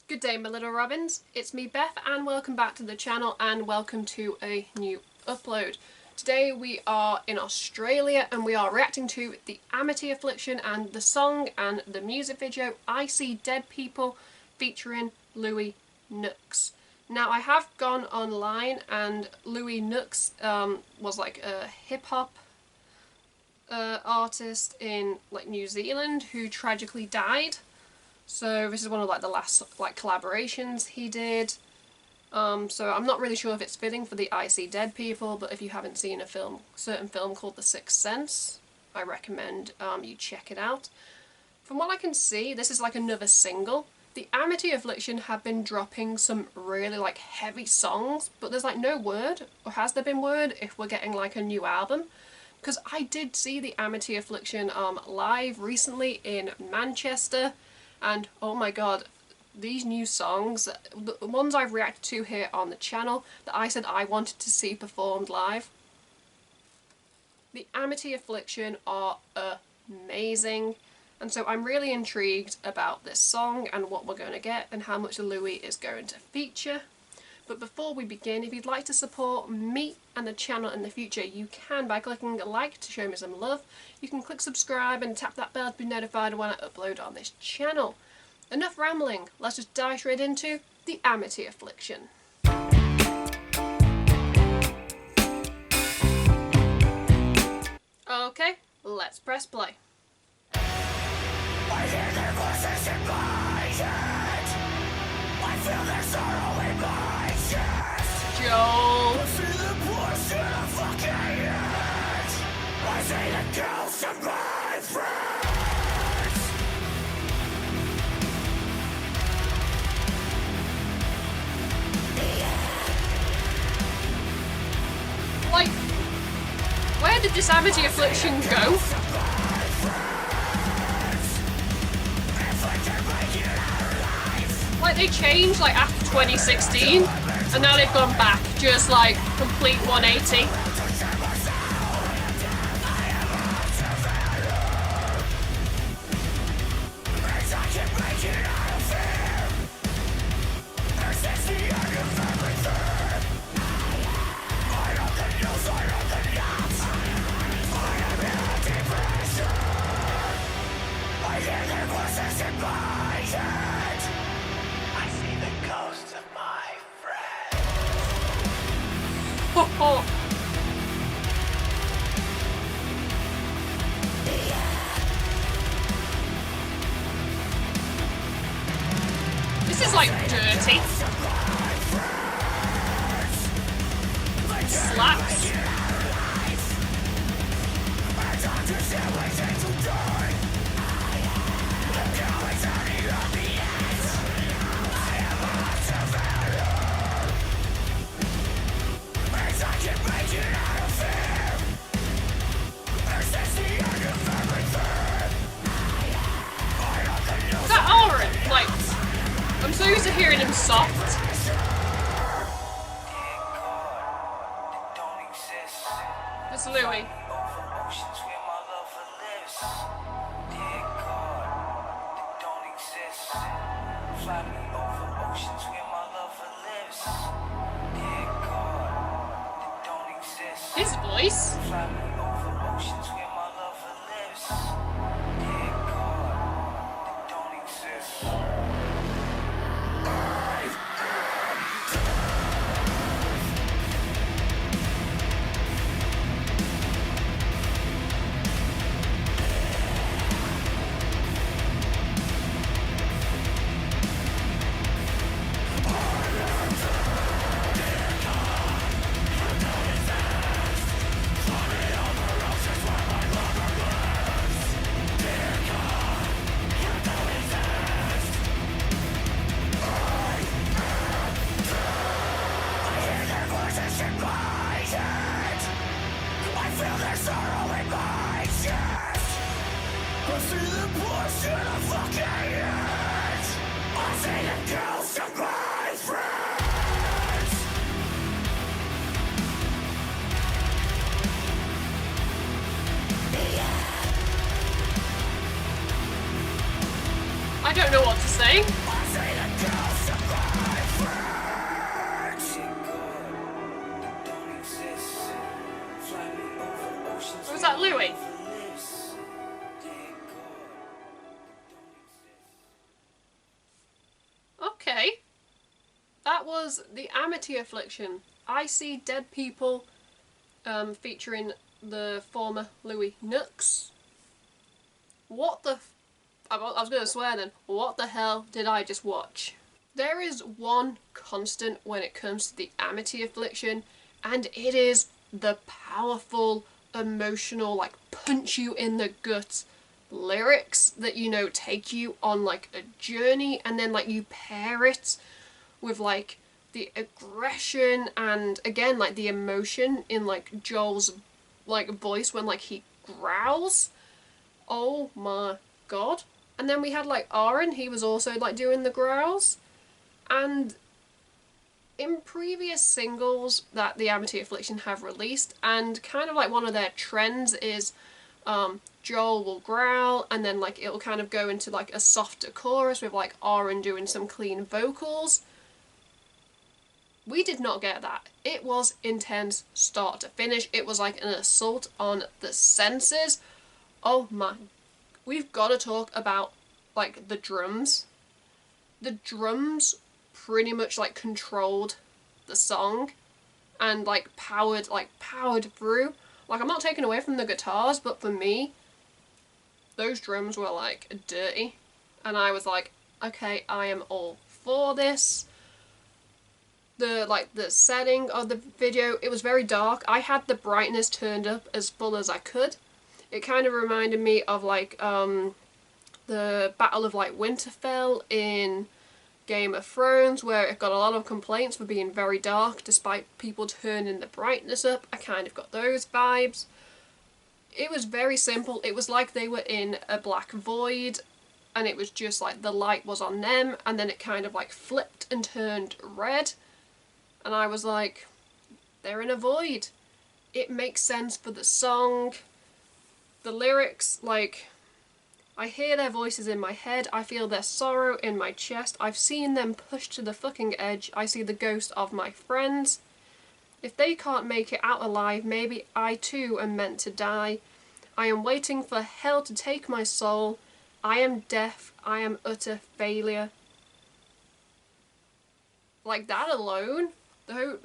Good day, my little robins. It's me, Beth, and welcome back to the channel and welcome to a new upload. Today we are in Australia and we are reacting to the Amity Affliction and the song and the music video I See Dead People featuring Louie Knuxx. Now I have gone online and Louie Knuxx was like a hip hop artist in like New Zealand who tragically died. So this is one of like the last like collaborations he did. So I'm not really sure if it's fitting for the I See Dead People, but if you haven't seen a certain film called The Sixth Sense, I recommend you check it out. From what I can see, this is like another single. The Amity Affliction have been dropping some really like heavy songs, but there's like no word, or has there been word, if we're getting like a new album. Because I did see the Amity Affliction live recently in Manchester. And oh my god, these new songs, the ones I've reacted to here on the channel that I said I wanted to see performed live, the Amity Affliction are amazing. And so I'm really intrigued about this song and what we're going to get and how much Louie is going to feature. But before we begin, if you'd like to support me and the channel in the future, you can by clicking a like to show me some love. You can click subscribe and tap that bell to be notified when I upload on this channel. Enough rambling, let's just dive straight into the Amity Affliction. Okay, let's press play. I hear their voices in my head. I feel their sorrow in my chest. Joel. I see the portion of fucking head. I see the ghosts of my friends. Like, where did this Amity Affliction go? Like, they changed like after 2016 and now they've gone back, just like complete 180. I hear their voices in my head. I see the ghosts of my friends. Ho ho. This is like dirty. Slaps. Is that Aaron? Like, I'm so used to hearing him soft. It's Louie. His voice. I don't know what to say. That was the Amity Affliction. I See Dead People, featuring the former Louie Knuxx. What the I was going to swear then. What the hell did I just watch? There is one constant when it comes to the Amity Affliction, and it is the powerful, emotional, like punch you in the gut lyrics that, you know, take you on like a journey, and then like you pair it with like the aggression and again like the emotion in like Joel's like voice when like he growls. Oh my god. And then we had like Aaron, he was also like doing the growls. And in previous singles that the Amity Affliction have released, and kind of like one of their trends is Joel will growl and then like it'll kind of go into like a softer chorus with like Aaron doing some clean vocals. We did not get that. It was intense start to finish. It was like an assault on the senses. Oh my. We've got to talk about like the drums. The drums pretty much like controlled the song and like powered through. Like I'm not taking away from the guitars, but for me those drums were like dirty and I was like, okay, I am all for this. The setting of the video, it was very dark. I had the brightness turned up as full as I could. It kind of reminded me of like the Battle of like Winterfell in Game of Thrones, where it got a lot of complaints for being very dark despite people turning the brightness up. I kind of got those vibes. It was very simple. It was like they were in a black void and it was just like the light was on them and then it kind of like flipped and turned red. And I was like, they're in a void. It makes sense for the song. The lyrics, like, I hear their voices in my head. I feel their sorrow in my chest. I've seen them pushed to the fucking edge. I see the ghost of my friends. If they can't make it out alive, maybe I too am meant to die. I am waiting for hell to take my soul. I am deaf. I am utter failure. Like that alone, though,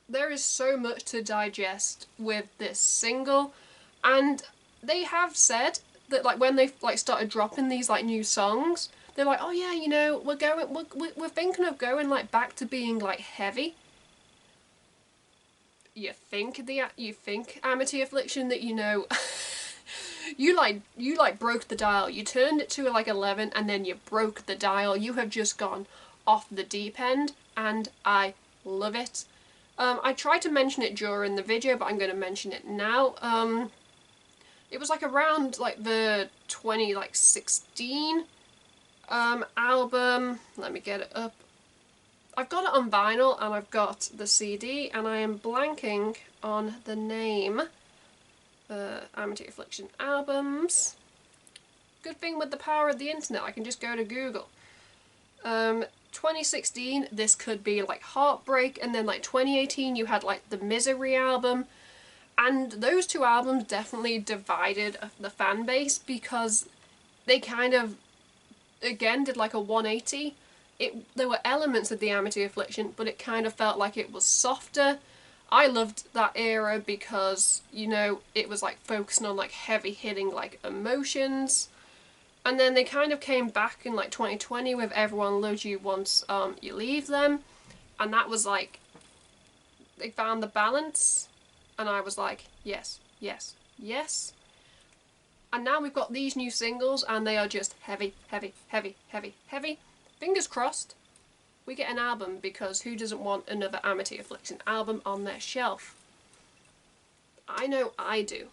there is so much to digest with this single, and they have said that like when they like started dropping these like new songs, they're like, oh yeah, you know, we're thinking of going like back to being like heavy. You think Amity Affliction that, you know, you broke the dial. You turned it to like 11 and then you broke the dial. You have just gone off the deep end and I love it. I tried to mention it during the video, but I'm going to mention it now. It was like around like the 2016 album. Let me get it up. I've got it on vinyl and I've got the CD and I am blanking on the name. Amity Affliction albums. Good thing with the power of the internet, I can just go to Google. 2016, this could be like Heartbreak, and then like 2018 you had like the Misery album, and those two albums definitely divided the fan base because they kind of again did like a 180. There were elements of the Amity Affliction, but it kind of felt like it was softer. I loved that era because, you know, it was like focusing on like heavy hitting like emotions. And then they kind of came back in like 2020 with Everyone Loves You Once You Leave Them. And that was like, they found the balance. And I was like, yes, yes, yes. And now we've got these new singles and they are just heavy, heavy, heavy, heavy, heavy. Fingers crossed we get an album, because who doesn't want another Amity Affliction album on their shelf? I know I do.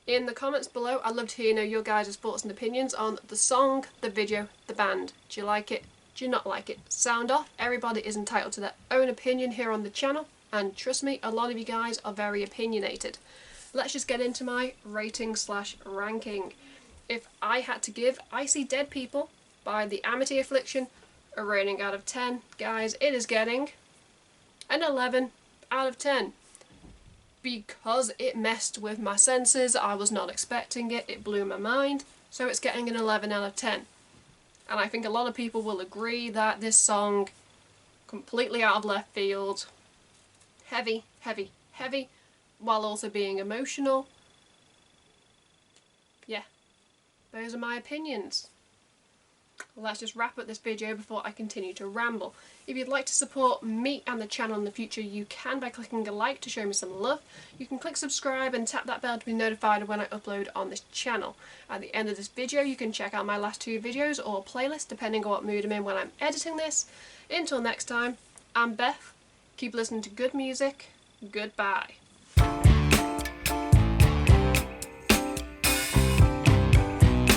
In the comments below, I'd love to hear your guys' thoughts and opinions on the song, the video, the band. Do you like it? Do you not like it? Sound off. Everybody is entitled to their own opinion here on the channel, and trust me, a lot of you guys are very opinionated. Let's just get into my rating / ranking. If I had to give I See Dead People by the Amity Affliction a rating out of 10, guys, it is getting an 11 out of 10. Because it messed with my senses, I was not expecting it, it blew my mind, so it's getting an 11 out of 10. And I think a lot of people will agree that this song, completely out of left field, heavy, heavy, heavy, while also being emotional. Yeah, those are my opinions. Let's just wrap up this video before I continue to ramble. If you'd like to support me and the channel in the future, you can by clicking a like to show me some love. You can click subscribe and tap that bell to be notified when I upload on this channel. At the end of this video, you can check out my last 2 videos or playlist, depending on what mood I'm in when I'm editing this. Until next time, I'm Beth. Keep listening to good music. Goodbye.